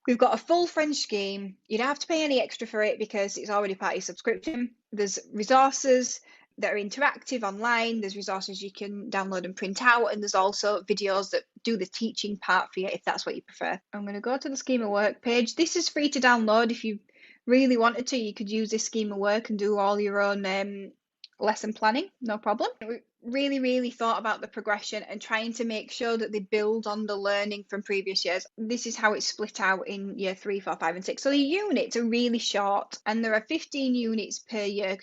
We've got a full French scheme. You don't have to pay any extra for it because it's already part of your subscription. There's resources that are interactive online. There's resources you can download and print out, and there's also videos that do the teaching part for you if that's what you prefer. I'm going to go to the Schema Work page. This is free to download. If you really wanted to, you could use this Schema Work and do all your own lesson planning, no problem. We really thought about the progression and trying to make sure that they build on the learning from previous years. This is how it's split out in year 3, 4, 5 and 6. So the units are really short and there are 15 units per year.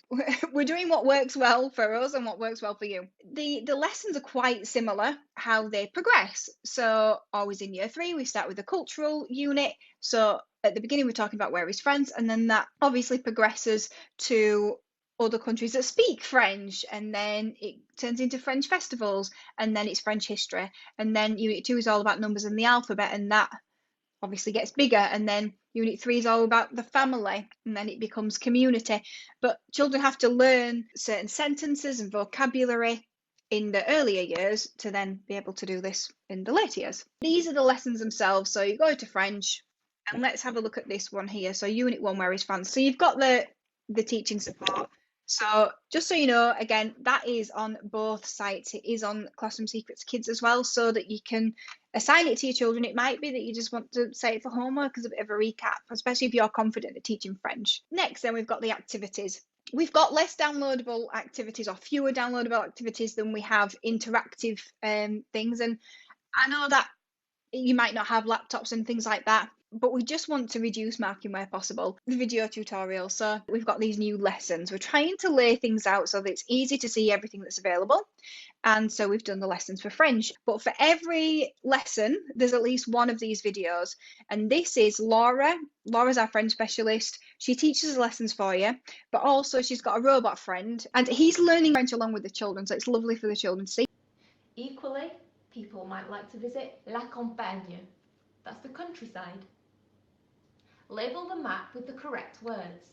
We're doing what works well for us and what works well for you. The lessons are quite similar how they progress. So always in year 3 we start with the cultural unit. So at the beginning we're talking about where is France, and then that obviously progresses to other countries that speak French, and then it turns into French festivals, and then it's French history, and then unit 2 is all about numbers and the alphabet, and that obviously gets bigger, and then unit 3 is all about the family, and then it becomes community. But children have to learn certain sentences and vocabulary in the earlier years to then be able to do this in the later years. These are the lessons themselves. So you go to French, and let's have a look at this one here. So unit 1, where is France? So you've got the teaching support. So just so you know, again, that is on both sites. It is on Classroom Secrets Kids as well, so that you can assign it to your children. It might be that you just want to say it for homework as a bit of a recap, especially if you're confident at teaching French. Next, then we've got the activities. We've got less downloadable activities or fewer downloadable activities than we have interactive things. And I know that you might not have laptops and things like that, but we just want to reduce marking where possible. The video tutorial. So we've got these new lessons. We're trying to lay things out so that it's easy to see everything that's available. And so we've done the lessons for French. But for every lesson, there's at least one of these videos. And this is Laura. Laura's our French specialist. She teaches lessons for you, but also she's got a robot friend. And he's learning French along with the children. So it's lovely for the children to see. Equally, people might like to visit la campagne. That's the countryside. Label the map with the correct words.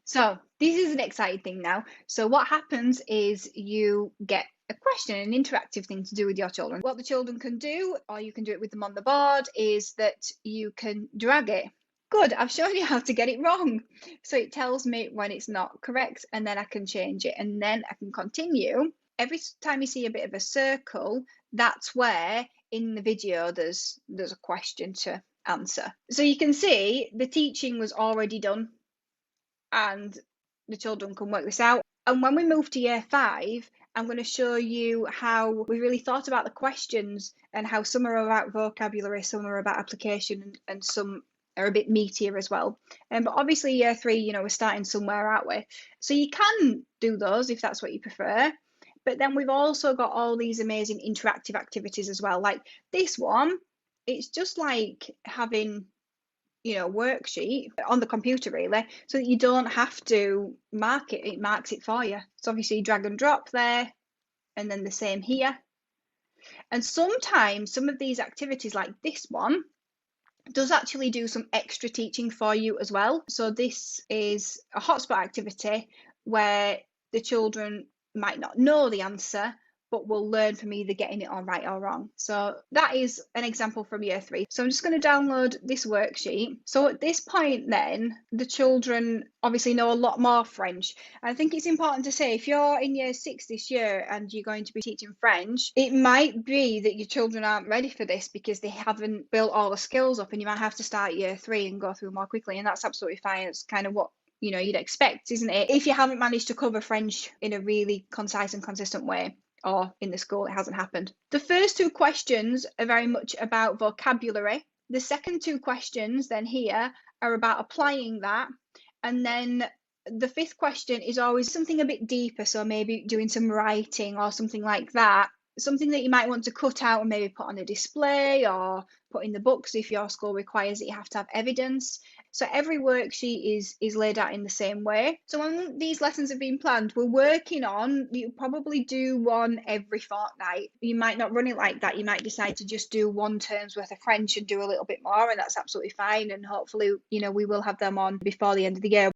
So this is an exciting thing now. So what happens is you get a question, an interactive thing to do with your children. What the children can do, or you can do it with them on the board, is that you can drag it. Good, I've shown you how to get it wrong. So it tells me when it's not correct, and then I can change it, and then I can continue. Every time you see a bit of a circle, that's where in the video there's a question to answer. So you can see the teaching was already done and the children can work this out. And when we move to year 5, I'm going to show you how we really thought about the questions and how some are about vocabulary, some are about application, and some are a bit meatier as well. But obviously year 3, we're starting somewhere, aren't we? So you can do those if that's what you prefer. But then we've also got all these amazing interactive activities as well. Like this one, it's just like having worksheet on the computer really, so that you don't have to mark it. It marks it for you. So obviously drag and drop there, and then the same here. And sometimes some of these activities like this one does actually do some extra teaching for you as well. So this is a hotspot activity where the children might not know the answer, but will learn from either getting it all right or wrong. So that is an example from year 3. So I'm just going to download this worksheet. So at this point then, the children obviously know a lot more French. I think it's important to say, if you're in year 6 this year and you're going to be teaching French, it might be that your children aren't ready for this because they haven't built all the skills up, and you might have to start year 3 and go through more quickly, and that's absolutely fine. It's kind of what you'd expect, isn't it? If you haven't managed to cover French in a really concise and consistent way, or in the school it hasn't happened. The first 2 questions are very much about vocabulary. The second 2 questions then here are about applying that. And then the 5th question is always something a bit deeper. So maybe doing some writing or something like that. Something that you might want to cut out and maybe put on a display or put in the books if your school requires that you have to have evidence. So every worksheet is laid out in the same way. So when these lessons have been planned, we're working on, you probably do one every fortnight. You might not run it like that. You might decide to just do 1 term's worth of French and do a little bit more, and that's absolutely fine. And hopefully, we will have them on before the end of the year.